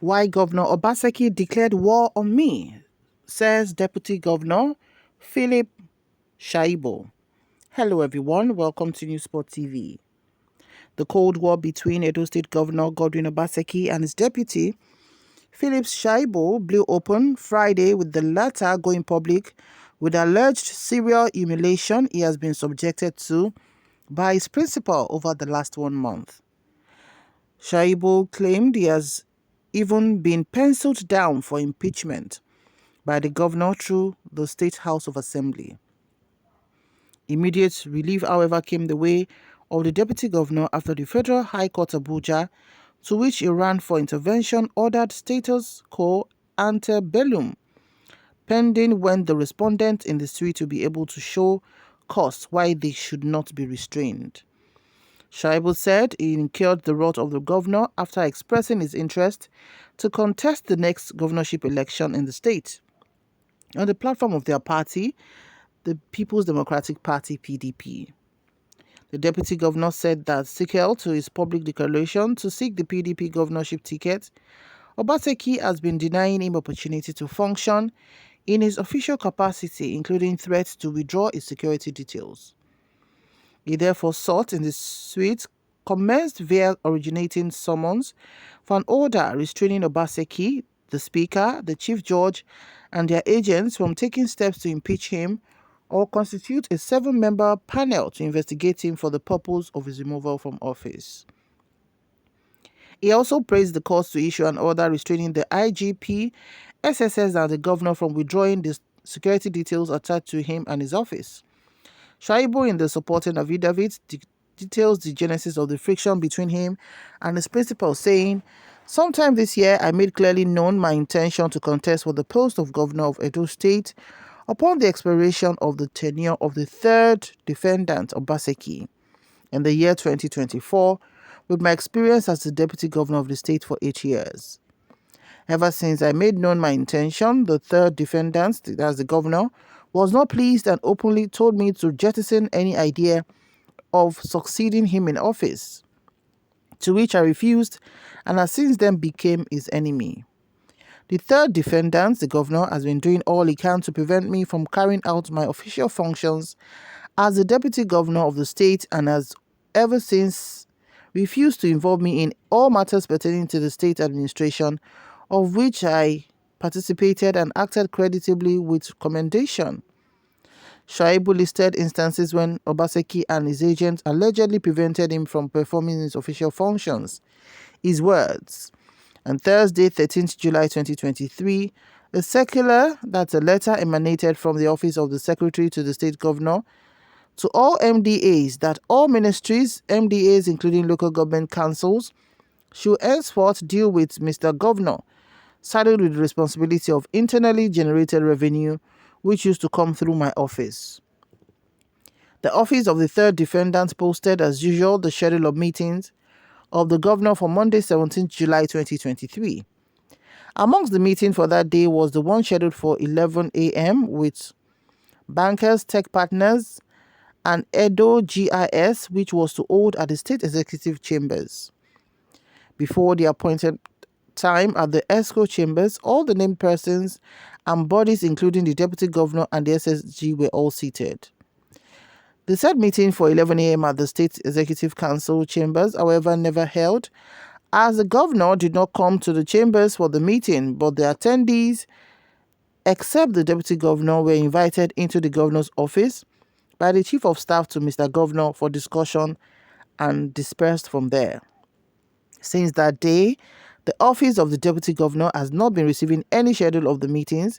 Why Governor Obaseki declared war on me, says Deputy Governor Philip Shaibu. Hello everyone, welcome to newsspottv. The Cold War between Edo State Governor Godwin Obaseki and his deputy, Philip Shaibu, blew open Friday, with the latter going public with alleged serial humiliation he has been subjected to by his principal over the last 1 month. Shaibu claimed he has even been penciled down for impeachment by the governor through the State House of Assembly. Immediate relief, however, came the way of the deputy governor after the Federal High Court Abuja, to which he ran for intervention, ordered status quo ante bellum, pending when the respondents in the street will be able to show cause why they should not be restrained. Shaibu said he incurred the wrath of the governor after expressing his interest to contest the next governorship election in the state. On the platform of their party, the People's Democratic Party (PDP). The deputy governor said that, sequel to his public declaration to seek the PDP governorship ticket, Obaseki has been denying him opportunity to function in his official capacity, including threats to withdraw his security details. He therefore sought in the suit commenced via originating summons for an order restraining Obaseki, the Speaker, the Chief Judge, and their agents from taking steps to impeach him or constitute a 7-member panel to investigate him for the purpose of his removal from office. He also praised the courts to issue an order restraining the IGP, SSS, and the governor from withdrawing the security details attached to him and his office. Shaibu, in the supporting affidavit, details the genesis of the friction between him and his principal, saying, "Sometime this year, I made clearly known my intention to contest for the post of governor of Edo State upon the expiration of the tenure of the third defendant, Obaseki, in the year 2024, with my experience as the deputy governor of the state for 8 years. Ever since I made known my intention, the third defendant, that's the governor, was not pleased and openly told me to jettison any idea of succeeding him in office, to which I refused and has since then became his enemy. The third defendant, the governor, has been doing all he can to prevent me from carrying out my official functions as the deputy governor of the state and has ever since refused to involve me in all matters pertaining to the state administration, of which I participated and acted creditably with commendation." Shaibu listed instances when Obaseki and his agents allegedly prevented him from performing his official functions. His words: "On Thursday, 13th July 2023, a circular, that's a letter, emanated from the office of the secretary to the state governor to all MDAs that all ministries, MDAs including local government councils, should henceforth deal with Mr. Governor, saddled with the responsibility of internally generated revenue which used to come through my office." The office of the third defendant posted as usual the schedule of meetings of the governor for Monday, 17th July 2023. Amongst the meeting for that day was the one scheduled for 11 a.m. with bankers, tech partners, and Edo GIS, which was to hold at the state executive chambers. Before the appointed time at the ESCO chambers, all the named persons and bodies, including the deputy governor and the SSG, were all seated. The said meeting for 11 a.m. at the State Executive Council chambers, however, never held, as the governor did not come to the chambers for the meeting, but the attendees, except the deputy governor, were invited into the governor's office by the chief of staff to Mr. Governor for discussion and dispersed from there. Since that day, the office of the deputy governor has not been receiving any schedule of the meetings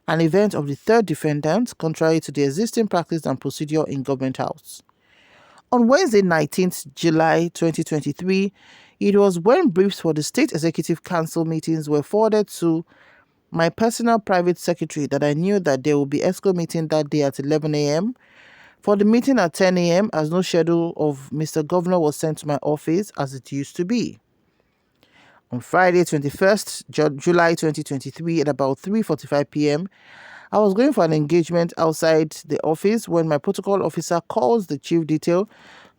and events of the third defendant, contrary to the existing practice and procedure in Government House. On Wednesday, 19th July 2023, it was when briefs for the State Executive Council meetings were forwarded to my personal private secretary that I knew that there would be ESCO meeting that day at 11 a.m. For the meeting at 10 a.m., as no schedule of Mr. Governor was sent to my office as it used to be. On Friday, 21st July 2023, at about 3:45 p.m., I was going for an engagement outside the office when my protocol officer calls the chief detail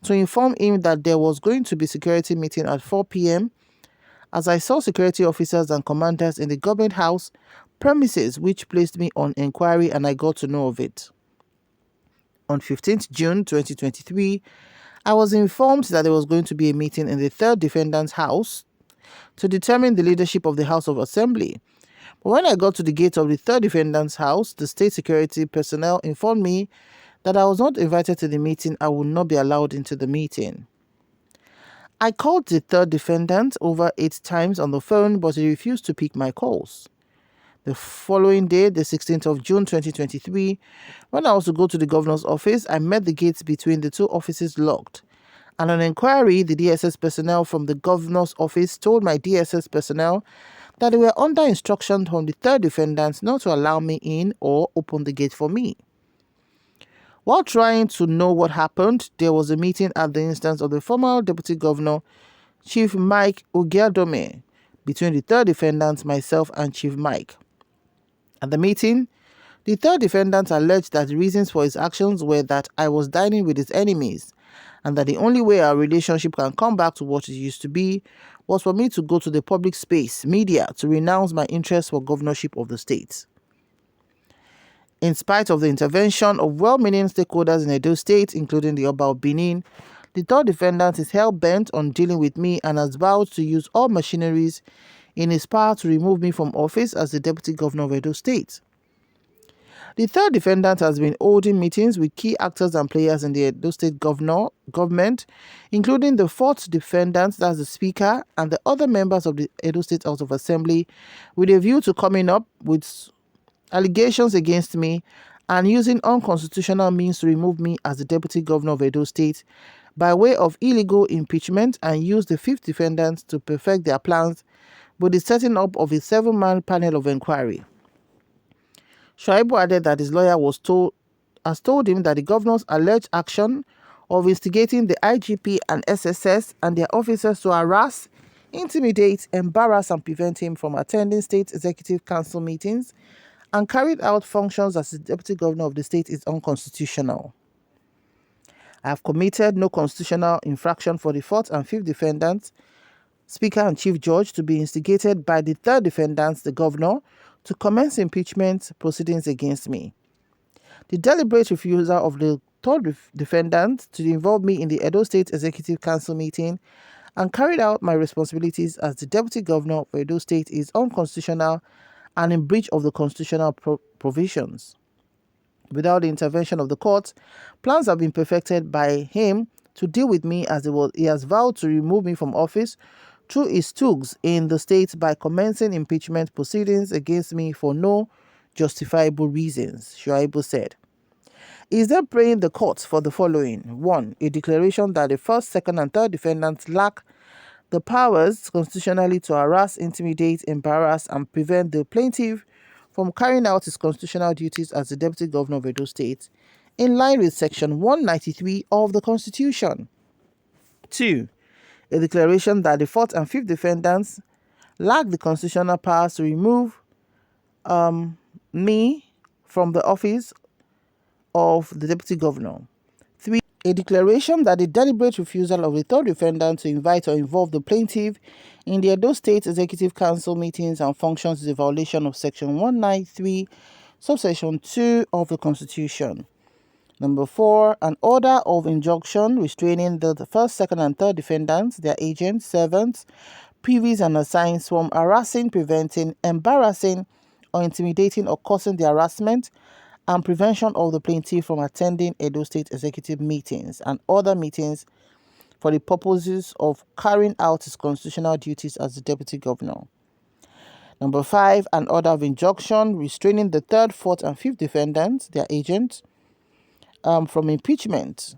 to inform him that there was going to be security meeting at 4 p.m. as I saw security officers and commanders in the government house premises, which placed me on inquiry and I got to know of it. On 15th June 2023, I was informed that there was going to be a meeting in the third defendant's house to determine the leadership of the House of Assembly. But when I got to the gate of the third defendant's house, the state security personnel informed me that I was not invited to the meeting. I would not be allowed into the meeting. I called the third defendant over 8 times on the phone, but he refused to pick my calls. The following day, the 16th of June 2023, when I was to go to the governor's office, I met the gates between the two offices locked. And on inquiry, the DSS personnel from the governor's office told my DSS personnel that they were under instruction from the third defendant not to allow me in or open the gate for me. While trying to know what happened, there was a meeting at the instance of the former Deputy Governor, Chief Mike Ogiadome, between the third defendant, myself, and Chief Mike. At the meeting, the third defendant alleged that the reasons for his actions were that I was dining with his enemies, and that the only way our relationship can come back to what it used to be was for me to go to the public space, media, to renounce my interest for governorship of the state. In spite of the intervention of well-meaning stakeholders in Edo State, including the Oba of Benin, the third defendant is hell-bent on dealing with me and has vowed to use all machineries in his power to remove me from office as the Deputy Governor of Edo State. The third defendant has been holding meetings with key actors and players in the Edo State government, including the fourth defendant, that's the Speaker, and the other members of the Edo State House of Assembly, with a view to coming up with allegations against me and using unconstitutional means to remove me as the Deputy Governor of Edo State by way of illegal impeachment, and use the fifth defendant to perfect their plans with the setting up of a 7-man panel of inquiry. Shaibu added that his lawyer has told him that the governor's alleged action of instigating the IGP and SSS and their officers to harass, intimidate, embarrass, and prevent him from attending state executive council meetings and carried out functions as the deputy governor of the state is unconstitutional. I have committed no constitutional infraction for the fourth and fifth defendants, Speaker and Chief Judge, to be instigated by the third defendant, the governor, to commence impeachment proceedings against me. The deliberate refusal of the third defendant to involve me in the Edo State Executive Council meeting and carried out my responsibilities as the Deputy Governor of Edo State is unconstitutional and in breach of the constitutional provisions. Without the intervention of the court, plans have been perfected by him to deal with me as he has vowed to remove me from office through his thugs in the state by commencing impeachment proceedings against me for no justifiable reasons, Shaibu said. He is then praying the courts for the following. 1. A declaration that the first, second, and third defendants lack the powers constitutionally to harass, intimidate, embarrass, and prevent the plaintiff from carrying out his constitutional duties as the Deputy Governor of Edo State, in line with Section 193 of the Constitution. 2. A declaration that the fourth and fifth defendants lack the constitutional powers to remove me from the office of the Deputy Governor. 3. A declaration that the deliberate refusal of the third defendant to invite or involve the plaintiff in the Edo State Executive Council meetings and functions is a violation of Section 193, subsection 2 of the Constitution. 4. An order of injunction restraining the first, second, and third defendants, their agents, servants, privies, and assigns from harassing, preventing, embarrassing, or intimidating or causing the harassment and prevention of the plaintiff from attending Edo State executive meetings and other meetings for the purposes of carrying out his constitutional duties as the Deputy Governor. 5. An order of injunction restraining the third, fourth, and fifth defendants, their agents, from impeachment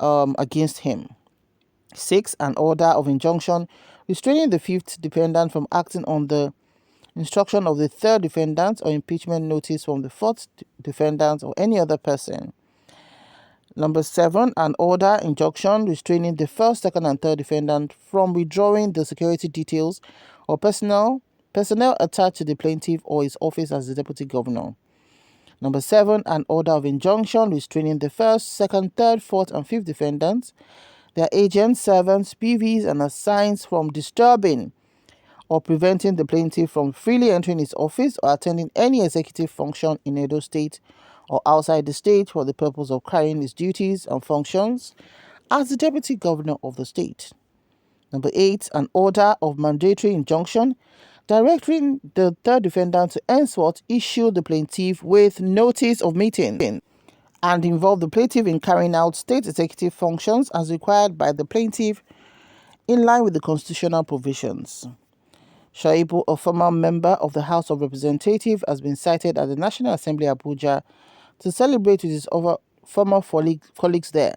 against him. 6. An order of injunction restraining the fifth defendant from acting on the instruction of the third defendant or impeachment notice from the fourth defendant or any other person. 7. An order injunction restraining the first, second, and third defendant from withdrawing the security details or personnel attached to the plaintiff or his office as the Deputy Governor. 7. An order of injunction restraining the first, second, third, fourth, and fifth defendants, their agents, servants, PVs, and assigns from disturbing, or preventing the plaintiff from freely entering his office or attending any executive function in Edo State or outside the state for the purpose of carrying his duties and functions as the deputy governor of the state. Number 8, an order of mandatory injunction directing the third defendant to henceforth issue the plaintiff with notice of meeting and involve the plaintiff in carrying out state executive functions as required by the plaintiff in line with the constitutional provisions. Shaibu, a former member of the House of Representatives, has been cited at the National Assembly Abuja to celebrate with his former colleagues there.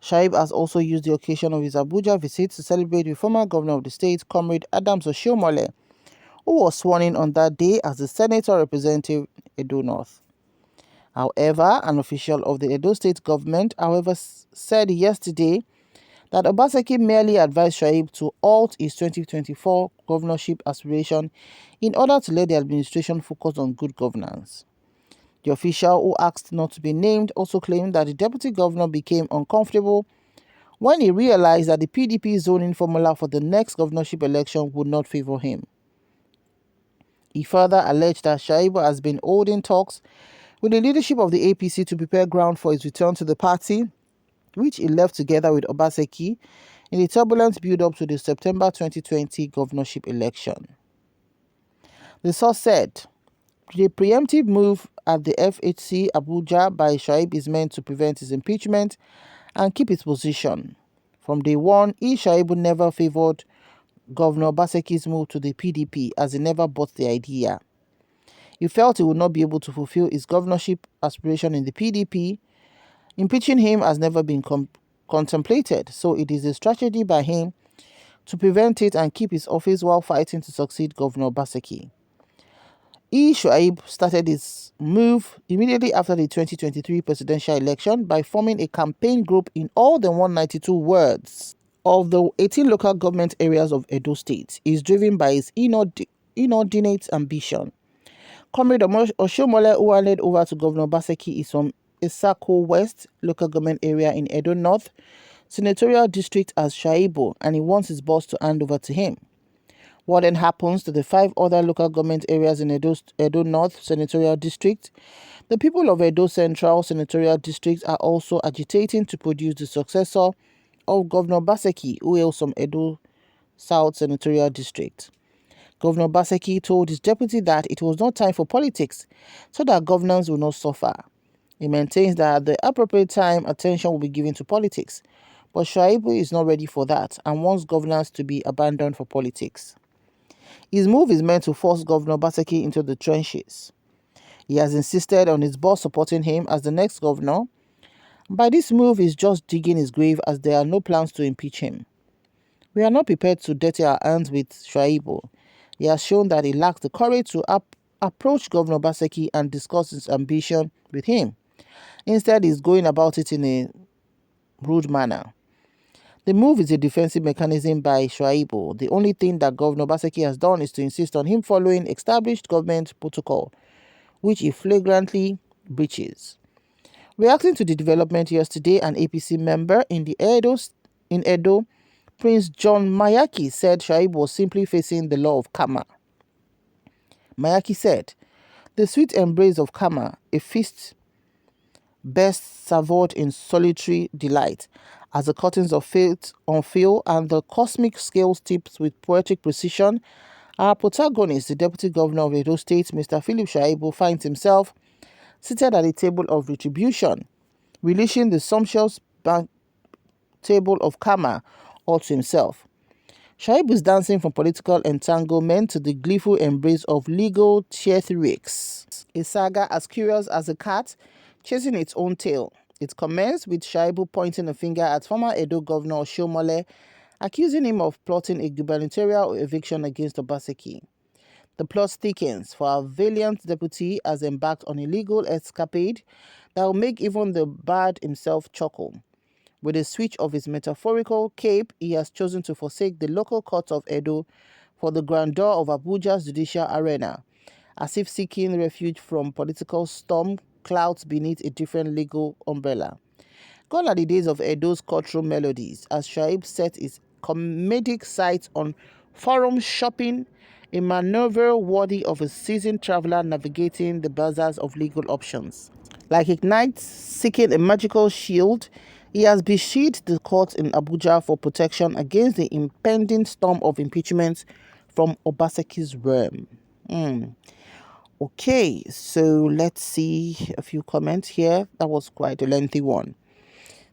Shaib has also used the occasion of his Abuja visit to celebrate with former governor of the state, Comrade Adams Oshiomhole, who was sworn in on that day as the senator representing Edo North. However, an official of the Edo state government, said yesterday that Obaseki merely advised Shaib to halt his 2024 governorship aspiration in order to let the administration focus on good governance. The official, who asked not to be named, also claimed that the deputy governor became uncomfortable when he realized that the PDP zoning formula for the next governorship election would not favor him. He further alleged that Shaibu has been holding talks with the leadership of the APC to prepare ground for his return to the party, which he left together with Obaseki in the turbulent build-up to the September 2020 governorship election. The source said, the preemptive move at the FHC Abuja by Shaib is meant to prevent his impeachment and keep his position. From day one, Shaibu never favored Governor Obaseki's move to the PDP as he never bought the idea. He felt he would not be able to fulfill his governorship aspiration in the PDP. Impeaching him has never been contemplated, so it is a strategy by him to prevent it and keep his office while fighting to succeed Governor Obaseki. Shaib started his move immediately after the 2023 presidential election by forming a campaign group in all the 192 wards of the 18 local government areas of Edo State. He is driven by his inordinate ambition. Comrade Oshiomhole, who handed over to Governor Obaseki, is from Isako West local government area in Edo North senatorial district as Shaibu, and he wants his boss to hand over to him. What then happens to the 5 other local government areas in Edo North Senatorial District? The people of Edo Central Senatorial District are also agitating to produce the successor of Governor Obaseki, who hails from Edo South Senatorial District. Governor Obaseki told his deputy that it was not time for politics, so that governance will not suffer. He maintains that at the appropriate time, attention will be given to politics, but Shaibu is not ready for that and wants governance to be abandoned for politics. His move is meant to force Governor Obaseki into the trenches. He has insisted on his boss supporting him as the next governor. By this move, he's just digging his grave as there are no plans to impeach him. We are not prepared to dirty our hands with Shaibu. He has shown that he lacks the courage to approach Governor Obaseki and discuss his ambition with him. Instead, he's going about it in a rude manner. The move is a defensive mechanism by Shaibu. The only thing that Governor Obaseki has done is to insist on him following established government protocol, which he flagrantly breaches. Reacting to the development yesterday, an APC member in Edo, Prince John Mayaki, said Shaibu was simply facing the law of karma. Mayaki said, "The sweet embrace of karma, a feast best savored in solitary delight, as the curtains of fate unfurl and the cosmic scales tipped with poetic precision, our protagonist, the Deputy Governor of Edo State, Mr. Philip Shaibu, finds himself seated at a table of retribution, relishing the sumptuous table of karma all to himself. Shaibu is dancing from political entanglement to the gleeful embrace of legal theatrics, a saga as curious as a cat chasing its own tail. It commenced with Shaibu pointing a finger at former Edo Governor Oshiomhole, accusing him of plotting a gubernatorial eviction against Obaseki. The plot thickens, for our valiant deputy has embarked on a legal escapade that will make even the bard himself chuckle. With a switch of his metaphorical cape, he has chosen to forsake the local court of Edo for the grandeur of Abuja's judicial arena, as if seeking refuge from political storm clouds beneath a different legal umbrella. Gone are the days of Edo's courtroom melodies, as Shaib set his comedic sights on Forum shopping, a maneuver worthy of a seasoned traveler navigating the bazaars of legal options. Like Ignite seeking a magical shield, he has besieged the court in Abuja for protection against the impending storm of impeachment from Obaseki's realm. Okay, so let's see a few comments here. That was quite a lengthy one.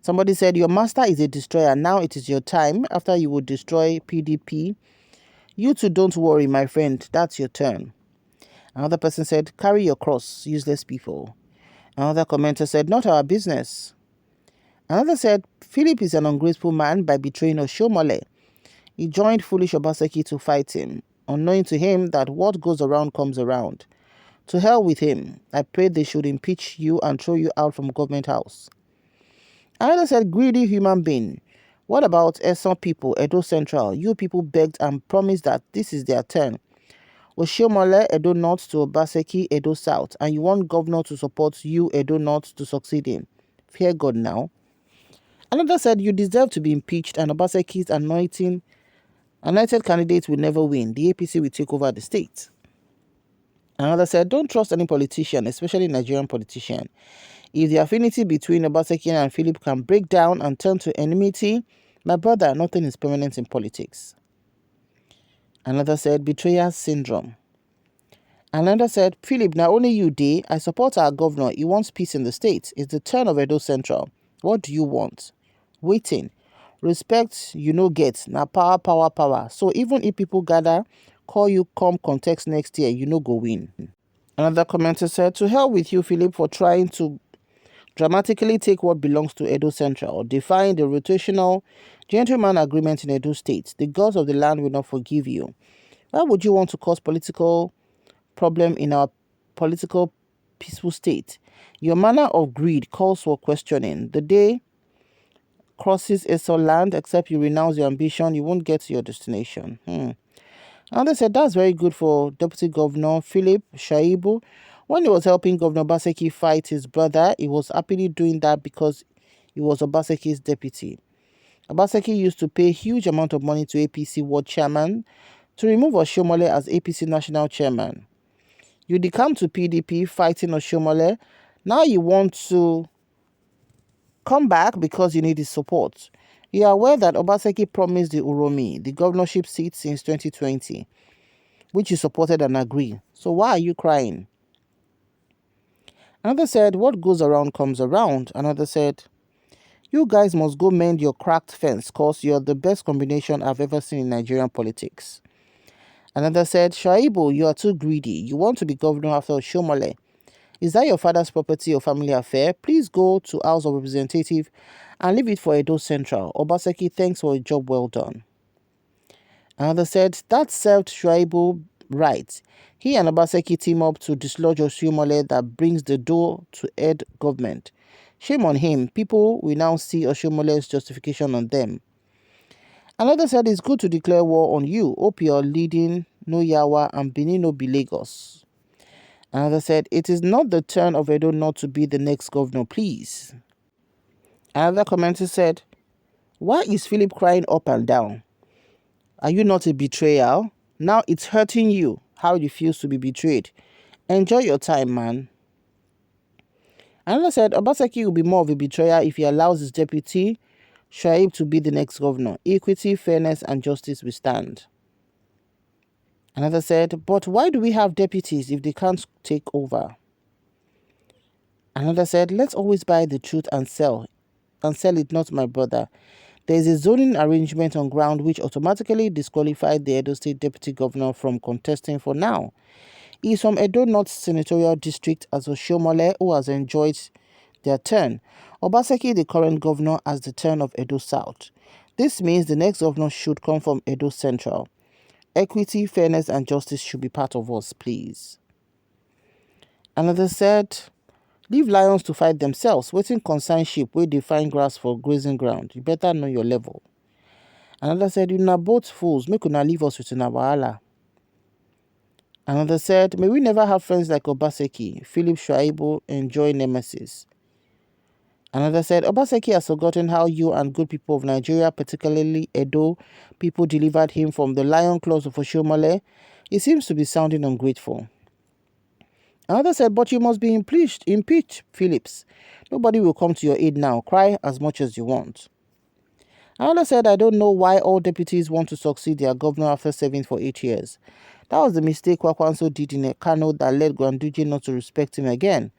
Somebody said, your master is a destroyer. Now it is your time. After you will destroy PDP, you too, don't worry, my friend. That's your turn. Another person said, carry your cross, useless people. Another commenter said, not our business. Another said, Philip is an ungrateful man by betraying Oshomole. He joined foolish Obaseki to fight him, unknowing to him that what goes around comes around. To hell with him. I pray they should impeach you and throw you out from government house. Another said, greedy human being. What about Eson people, Edo Central? You people begged and promised that this is their turn. Oshiomhole, Edo North to Obaseki, Edo South, and you want governor to support you, Edo North, to succeed in. Fear God now. Another said, you deserve to be impeached and Obaseki's anointed candidate will never win. The APC will take over the state. Another said, don't trust any politician, especially Nigerian politician. If the affinity between Obaseki and Philip can break down and turn to enmity, my brother, nothing is permanent in politics. Another said, betrayal syndrome. Another said, Philip, now only you dey. I support our governor. He wants peace in the state. It's the turn of Edo Central. What do you want? Waiting. Respect you no get. Now power, power, power. So even if people gather, call you come contest next year, you no go win. Another commenter said, to hell with you, Philip, for trying to dramatically take what belongs to Edo Central, defying the rotational gentleman agreement in Edo State. The gods of the land will not forgive you. Why would you want to cause political problem in our political peaceful state? Your manner of greed calls for questioning. The day crosses Esau land, except you renounce your ambition, you won't get to your destination. And they said that's very good for Deputy Governor Philip Shaibu. When he was helping Governor Obaseki fight his brother, he was happily doing that because he was Obaseki's deputy. Obaseki used to pay huge amount of money to APC ward chairman to remove Oshomole as APC national chairman. You decamp to PDP fighting Oshomole. Now you want to come back because you need his support. You are aware that Obaseki promised the Uromi, the governorship seat since 2020, which you supported and agreed. So why are you crying? Another said, what goes around comes around. Another said, you guys must go mend your cracked fence cause you're the best combination I've ever seen in Nigerian politics. Another said, Shaibu, you are too greedy. You want to be governor after Oshomole. Is that your father's property or family affair? Please go to House of Representative and leave it for Edo Central. Obaseki, thanks for a job well done. Another said, that served Shaibu right. He and Obaseki team up to dislodge Oshomole that brings the door to head government. Shame on him. People will now see Oshomole's justification on them. Another said, it's good to declare war on you. Hope you're leading no Yawa and Benin no be Lagos. Another said, it is not the turn of Edo not to be the next governor, please. Another commenter said, why is Philip crying up and down? Are you not a betrayal? Now it's hurting you how it feels to be betrayed. Enjoy your time, man. Another said, Obaseki will be more of a betrayer if he allows his deputy, Shaib, to be the next governor. Equity, fairness, and justice will stand. Another said, but why do we have deputies if they can't take over? Another said, let's always buy the truth and sell it, not my brother. There is a zoning arrangement on ground which automatically disqualified the Edo State Deputy Governor from contesting for now. He is from Edo North Senatorial District as Oshomole, who has enjoyed their turn. Obaseki, the current governor, has the turn of Edo South. This means the next governor should come from Edo Central. Equity, fairness, and justice should be part of us, please. Another said, leave lions to fight themselves. Waiting concern sheep where they find grass for grazing ground. You better know your level. Another said, you na both fools. Make una leave us with una wahala. Another said, may we never have friends like Obaseki. Philip Shaibu enjoy nemesis. Another said, Obaseki has forgotten how you and good people of Nigeria, particularly Edo, people delivered him from the lion claws of Oshomole. He seems to be sounding ungrateful. Another said, but you must be impeached, Phillips. Nobody will come to your aid now. Cry as much as you want. Another said, I don't know why all deputies want to succeed their governor after serving for 8 years. That was the mistake Kwakwanso did in a Kano that led Gwanduje not to respect him again.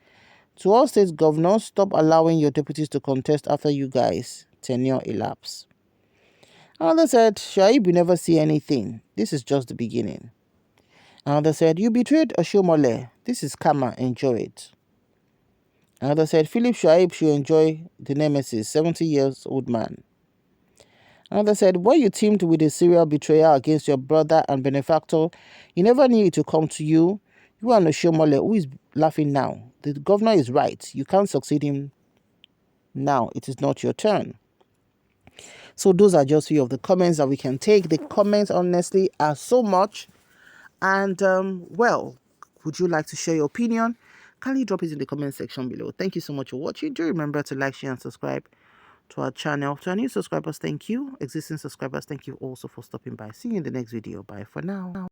To all state governors, stop allowing your deputies to contest after you guys' tenure elapse. Another said, Shaibu never see anything. This is just the beginning. Another said, you betrayed Oshomole. This is karma. Enjoy it. Another said, Philip Shaib should enjoy the nemesis, 70 years old man. Another said, when you teamed with a serial betrayer against your brother and benefactor, you never knew it to come to you. You and Oshomole, who is laughing now? The governor is right. You can't succeed him now. It is not your turn. So those are just few of the comments that we can take. The comments, honestly, are so much. And, well, would you like to share your opinion? Kindly drop it in the comment section below. Thank you so much for watching. Do remember to like, share, and subscribe to our channel. To our new subscribers, thank you. Existing subscribers, thank you also for stopping by. See you in the next video. Bye for now.